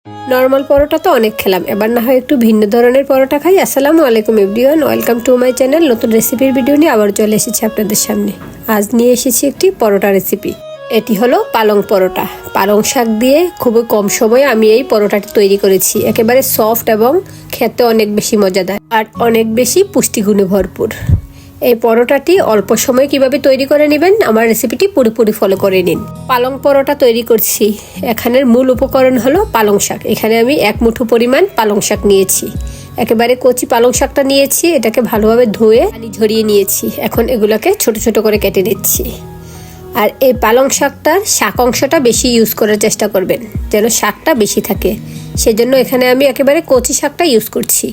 Normal পরোটা তো অনেক খেলাম, এবার না হয় একটু ভিন্ন ধরনের পরোটা খাই। আসসালামু আলাইকুম everyone, welcome to my channel. নতুন রেসিপির ভিডিও নিয়ে আবার চলে এসেছি আপনাদের সামনে। আজ নিয়ে এসেছি একটি পরোটা রেসিপি। এটি হলো পালং পরোটা। পালং শাক দিয়ে খুবই কম সময়ে আমি এই পরোটাটি তৈরি করেছি। একেবারে সফট এবং খেতে অনেক বেশি মজাদার আর অনেক বেশি পুষ্টিগুণে ভরপুর। এই পরোটাটি অল্প সময়ে কিভাবে তৈরি করে নেবেন, আমার রেসিপিটি পুরোপুরি ফলো করে নিন। পালং পরোটা তৈরি করছি। এখানের মূল উপকরণ হলো পালং শাক। এখানে আমি 1 মুঠো পরিমাণ পালং শাক নিয়েছি। একেবারে কচি পালং শাকটা নিয়েছি, এটাকে ভালোভাবে ধুয়ে পানি ঝরিয়ে নিয়েছি। এখন এগুলোকে ছোট ছোট করে কেটে নিচ্ছি। আর এই পালং শাকটার শাক অংশটা বেশি ইউজ করার চেষ্টা করবেন, যেন শাকটা বেশি থাকে। সেজন্য এখানে আমি একেবারে কচি শাকটা ইউজ করছি।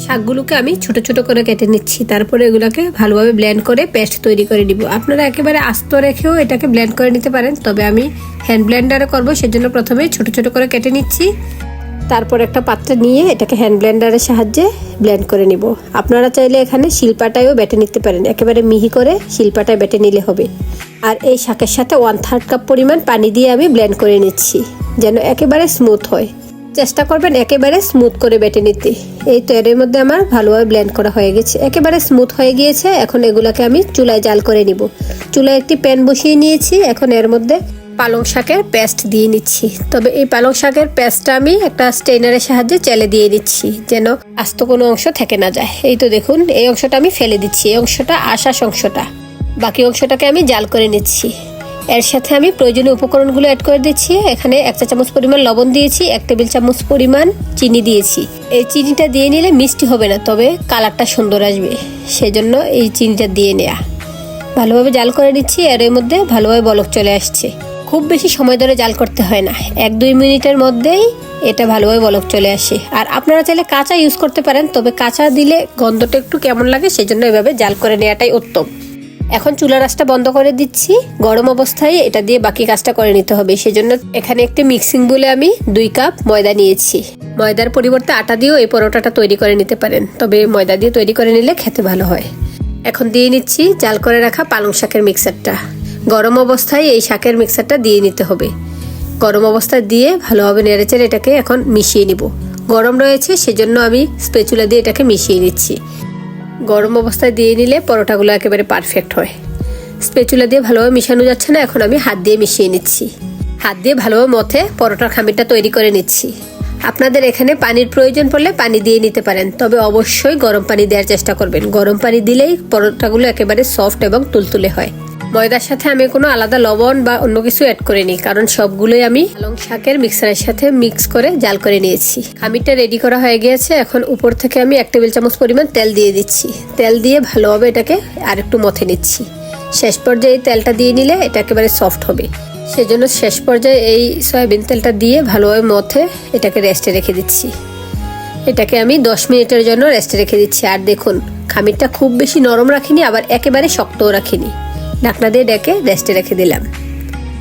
শাকগুলোকে আমি ছোট ছোট করে কেটে নিচ্ছি। তারপরে এগুলোকে ভালোভাবে ব্লেন্ড করে পেস্ট তৈরি করে নিব। আপনারা একেবারে আস্ত রেখেও এটাকে ব্লেন্ড করে নিতে পারেন, তবে আমি হ্যান্ড ব্লেন্ডারে করব, সেজন্য প্রথমে ছোট ছোট করে কেটে নিচ্ছি। তারপর একটা পাত্রে নিয়ে এটাকে হ্যান্ড ব্লেন্ডারের সাহায্যে ব্লেন্ড করে নিব। আপনারা চাইলে এখানে শিলপাটায়ও বেটে নিতে পারেন, একেবারে মিহি করে শিলপাটায় বেটে নিলে হবে। আর এই শাকের সাথে 1/3 কাপ পরিমাণ পানি দিয়ে আমি ব্লেন্ড করে নিচ্ছি, যেন একেবারে স্মুথ হয়। চেষ্টা করবেন একেবারে স্মুথ করে বেটে নিতে। এই তো এর মধ্যে আমার ভালোভাবে ব্লেন্ড করা হয়ে গেছে, একেবারে স্মুথ হয়ে গিয়েছে। এখন এগুলাকে আমি চুলায় জাল করে নিব। চুলায় একটি প্যান বসিয়ে নিয়েছি। এখন এর মধ্যে পালং শাকের পেস্ট দিয়ে নিচ্ছি। তবে এই পালং শাকের পেস্টটা আমি একটা স্ট্রেনারের সাহায্যে চেলে দিয়ে নিচ্ছি, যেন আস্ত কোনো অংশ থেকে না যায়। এই তো দেখুন, এই অংশটা আমি ফেলে দিচ্ছি। এই অংশটা আশাস অংশটা, বাকি অংশটাকে আমি জাল করে নিচ্ছি। এর সাথে আমি প্রয়োজনীয় উপকরণগুলো অ্যাড করে দিচ্ছি। এখানে 1 চা চামচ পরিমাণ লবণ দিয়েছি, 1 টেবিল চামচ পরিমাণ চিনি দিয়েছি। এই চিনিটা দিয়ে নিলে মিষ্টি হবে না, তবে কালারটা সুন্দর আসবে, সেজন্য এই চিনিটা দিয়ে নেওয়া। ভালোভাবে জাল করে নিচ্ছি। এর মধ্যে ভালোভাবে বলক চলে আসছে। খুব বেশি সময় ধরে জাল করতে হয় না, 1-2 মিনিটের মধ্যেই এটা ভালোভাবে বলক চলে আসে। আর আপনারা চাইলে কাঁচা ইউজ করতে পারেন, তবে কাঁচা দিলে গন্ধটা একটু কেমন লাগে, সেজন্য এভাবে জাল করে নেওয়াটাই উত্তম। এখন চুলার আঁচটা বন্ধ করে দিচ্ছি। গরম অবস্থায় এটা দিয়ে বাকি কাজটা করে নিতে হবে। সেজন্য এখানে একটি মিক্সিং বলে আমি 2 কাপ ময়দা নিয়েছি। ময়দার পরিবর্তে আটা দিয়েও এই পরোটাটা তৈরি করে নিতে পারেন, তবে ময়দা দিয়ে তৈরি করে নিলে খেতে ভালো হয়। এখন দিয়ে নিচ্ছি জাল করে রাখা পালং শাকের মিক্সারটা। গরম অবস্থায় এই শাকের মিক্সারটা দিয়ে নিতে হবে। গরম অবস্থায় দিয়ে ভালোভাবে নেড়েচেড়ে এটাকে এখন মিশিয়ে নিব। গরম রয়েছে, সেজন্য আমি স্প্যাচুলা দিয়ে এটাকে মিশিয়ে নিচ্ছি। গরম অবস্থায় দিয়ে নিলে পরোটাগুলো একেবারে পারফেক্ট হয়। স্প্যাচুলা দিয়ে ভালোভাবে মিশানো যাচ্ছে না, এখন আমি হাত দিয়ে মিশিয়ে নিচ্ছি। হাত দিয়ে ভালোভাবে মথে পরোটার খামিরটা তৈরি করে নিচ্ছি। আপনাদের এখানে পানির প্রয়োজন পড়লে পানি দিয়ে নিতে পারেন, তবে অবশ্যই গরম পানি দেওয়ার চেষ্টা করবেন। গরম পানি দিলেই পরোটাগুলো একেবারে সফট এবং তুলতুলে হয়। ময়দার সাথে আমি কোনো আলাদা লবণ বা অন্য কিছু অ্যাড করিনি, কারণ সবগুলোই আমি পালং শাকের মিক্সারের সাথে মিক্স করে জাল করে নিয়েছি। খামিরটা রেডি করা হয়ে গিয়েছে। এখন উপর থেকে আমি 1 টেবিল চামচ পরিমাণ তেল দিয়ে দিচ্ছি। তেল দিয়ে ভালোভাবে এটাকে আরেকটু মথে নিচ্ছি। শেষ পর্যায়ে তেলটা দিয়ে নিলে এটা একেবারে সফট হবে, সেজন্য শেষ পর্যায়ে এই সয়াবিন তেলটা দিয়ে ভালোভাবে মথে এটাকে রেস্টে রেখে দিচ্ছি। এটাকে আমি 10 মিনিটের জন্য রেস্টে রেখে দিচ্ছি। আর দেখুন, খামিরটা খুব বেশি নরম রাখিনি, আবার একেবারে শক্তও রাখিনি। ঢাকনা দিয়ে ডেকে রেস্টে রেখে দিলাম।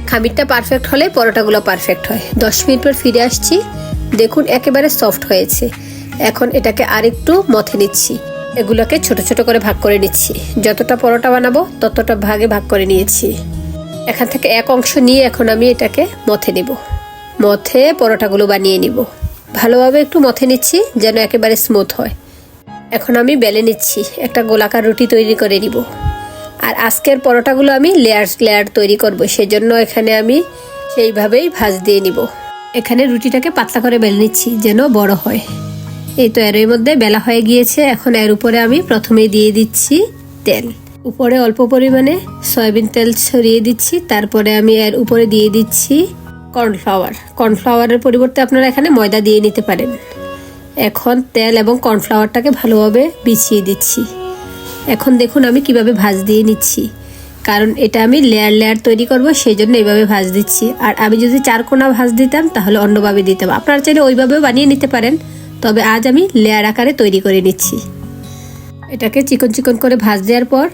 খামিরটা পারফেক্ট হলে পরোটাগুলো পারফেক্ট হয়। 10 মিনিট পর ফিরে আসছি। দেখুন একেবারে সফট হয়েছে। এখন এটাকে আরেকটু মথে নিচ্ছি। এগুলোকে ছোট ছোট করে ভাগ করে নিচ্ছি। যতটা পরোটা বানাবো ততটা ভাগে ভাগ করে নিয়েছি। এখান থেকে এক অংশ নিয়ে এখন আমি এটাকে মথে নিব। মথে পরোটাগুলো বানিয়ে নিব। ভালোভাবে একটু মথে নিচ্ছি, যেন একেবারে স্মুথ হয়। এখন আমি বেলে নিচ্ছি। একটা গোলাকার রুটি তৈরি করে নিব। আর আজকের পরোটাগুলো আমি লেয়ার তৈরি করব, সেজন্য এখানে আমি সেইভাবেই ভাঁজ দিয়ে নিব। এখানে রুটিটাকে পাতলা করে বেলে নিচ্ছি, যেন বড় হয়। এই তো এর মধ্যে বেলা হয়ে গিয়েছে। এখন এর উপরে আমি প্রথমেই দিয়ে দিচ্ছি তেল। উপরে অল্প পরিমাণে সয়াবিন তেল ছড়িয়ে দিচ্ছি। তারপরে আমি এর উপরে দিয়ে দিচ্ছি কর্নফ্লাওয়ার। কর্নফ্লাওয়ারের পরিবর্তে আপনারা এখানে ময়দা দিয়ে নিতে পারেন। এখন তেল এবং কর্নফ্লাওয়ারটাকে ভালোভাবে বিছিয়ে দিচ্ছি। এখন দেখুন আমি কিভাবে ভাঁজ দিয়ে নিচ্ছি, কারণ এটা আমি লেয়ার তৈরি করব, সেই জন্য এইভাবে ভাঁজ দিচ্ছি। আর আমি যদি 4 কোণা ভাঁজ দিতাম তাহলে অন্যভাবে দিতাম। আপনারা চাইলে ওইভাবেও বানিয়ে নিতে পারেন, তবে আজ আমি লেয়ার আকারে তৈরি করে নিচ্ছি। এটাকে চিকন চিকন করে ভাঁজ দেওয়ার পর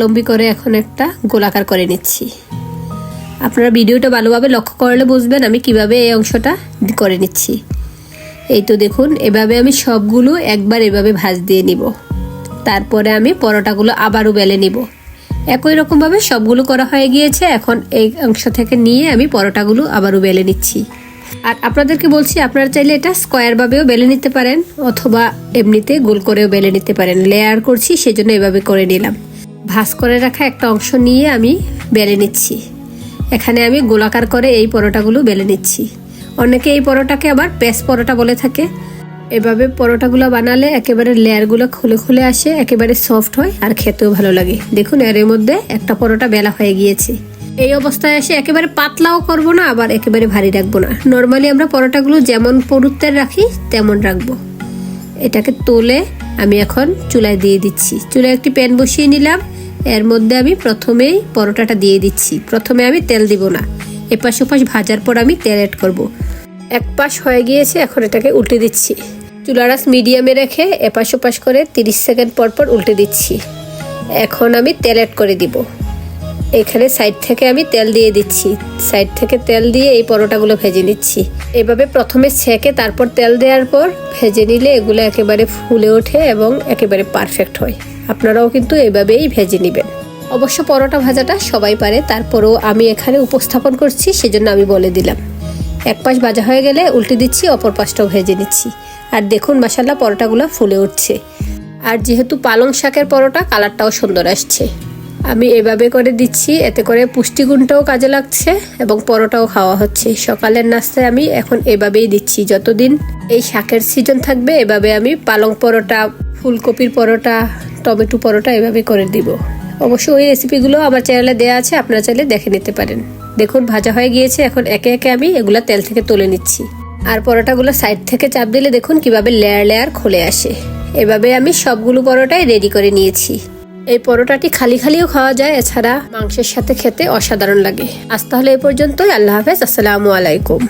লম্বি করে এখন একটা গোলাকার করে নিচ্ছি। আপনারা ভিডিওটা ভালোভাবে লক্ষ্য করলে বুঝবেন আমি কিভাবে এই অংশটা করে নিচ্ছি। এই তো দেখুন, এভাবে আমি সবগুলো একবার এভাবে ভাঁজ দিয়ে নিব। তারপরে আমি পরোটাগুলো আবারও বেলে নিব। একই রকমভাবে সবগুলো করা হয়ে গিয়েছে। এখন এই অংশ থেকে নিয়ে আমি পরোটাগুলো আবারও বেলে নিচ্ছি। আর আপনাদেরকে বলছি, আপনারা চাইলে এটা স্কোয়ার ভাবেও বেলে নিতে পারেন অথবা এমনিতে গোল করেও বেলে নিতে পারেন। লেয়ার করছি সেজন্য এভাবে করে নিলাম। ভাঁজ করে রাখা একটা অংশ নিয়ে আমি বেলে নিচ্ছি। এখানে আমি গোলাকার করে এই পরোটাগুলো বেলে নিচ্ছি। অনেকে এই পরোটাকে আবার পেঁচ পরোটা বলে থাকে। এভাবে পরোটাগুলো বানালে একেবারে লেয়ারগুলো খুলে খুলে আসে, একেবারে সফট হয় আর খেতেও ভালো লাগে। দেখুন এর মধ্যে একটা পরোটা বেলা হয়ে গিয়েছে। এই অবস্থায় এসে একেবারে পাতলাও করব না, আবার একেবারে ভারী রাখবো না। নর্মালি আমরা পরোটাগুলো যেমন পুরুত্বের রাখি তেমন রাখবো। এটাকে তুলে আমি এখন চুলায় দিয়ে দিচ্ছি। চুলায় একটি প্যান বসিয়ে নিলাম। এর মধ্যে আমি প্রথমেই পরোটাটা দিয়ে দিচ্ছি। প্রথমে আমি তেল দিব না, এপাশ ওপাশ ভাজার পর আমি তেল অ্যাড করব। এক পাশ হয়ে গিয়েছে, এখন এটাকে উল্টে দিচ্ছি। চুলার আঁচ মিডিয়ামে রেখে এপাশ ওপাশ করে 30 সেকেন্ড পর পর উল্টে দিচ্ছি। এখন আমি তেল অ্যাড করে দিব। এখানে সাইড থেকে আমি তেল দিয়ে দিচ্ছি। সাইড থেকে তেল দিয়ে এই পরোটাগুলো ভেজে নিচ্ছি। এভাবে প্রথমে ছেঁকে তারপর তেল দেওয়ার পর ভেজে নিলে এগুলো একেবারে ফুলে ওঠে এবং একেবারে পারফেক্ট হয়। আপনারাও কিন্তু এভাবেই ভেজে নেবেন। অবশ্য পরোটা ভাজাটা সবাই পারে, তারপরেও আমি এখানে উপস্থাপন করছি সেজন্য আমি বলে দিলাম। এক পাশ ভাজা হয়ে গেলে উল্টে দিচ্ছি, অপর পাশটাও ভেজে নিচ্ছি। আর দেখুন মাশাআল্লাহ পরোটাগুলো ফুলে উঠছে। আর যেহেতু পালং শাকের পরোটা, কালারটাও সুন্দর আসছে। আমি এভাবে করে দিচ্ছি, এতে করে পুষ্টিগুণটাও কাজে লাগছে এবং পরোটাও খাওয়া হচ্ছে। সকালের নাস্তায় আমি এখন এভাবেই দিচ্ছি। যতদিন এই শাকের সিজন থাকবে এভাবে আমি পালং পরোটা, ফুলকপির পরোটা, টমেটো পরোটা এভাবে করে দিব। অবশ্য ওই রেসিপিগুলো আমার চ্যানেলে দেওয়া আছে, আপনারা চাইলে দেখে নিতে পারেন। দেখুন ভাজা হয়ে গিয়েছে। এখন একে একে আমি এগুলা তেল থেকে তুলে নিচ্ছি। আর পরোটাগুলো সাইড থেকে চাপ দিলে দেখুন কিভাবে লেয়ার লেয়ার খুলে আসে। এভাবে আমি সবগুলো পরোটাই রেডি করে নিয়েছি। এই পরোটাটি খালি খালিও খাওয়া যায়, এছাড়া মাংসের সাথে খেতে অসাধারণ লাগে। আজ তাহলে এই পর্যন্তই। আল্লাহ হাফেজ, আসসালামু আলাইকুম।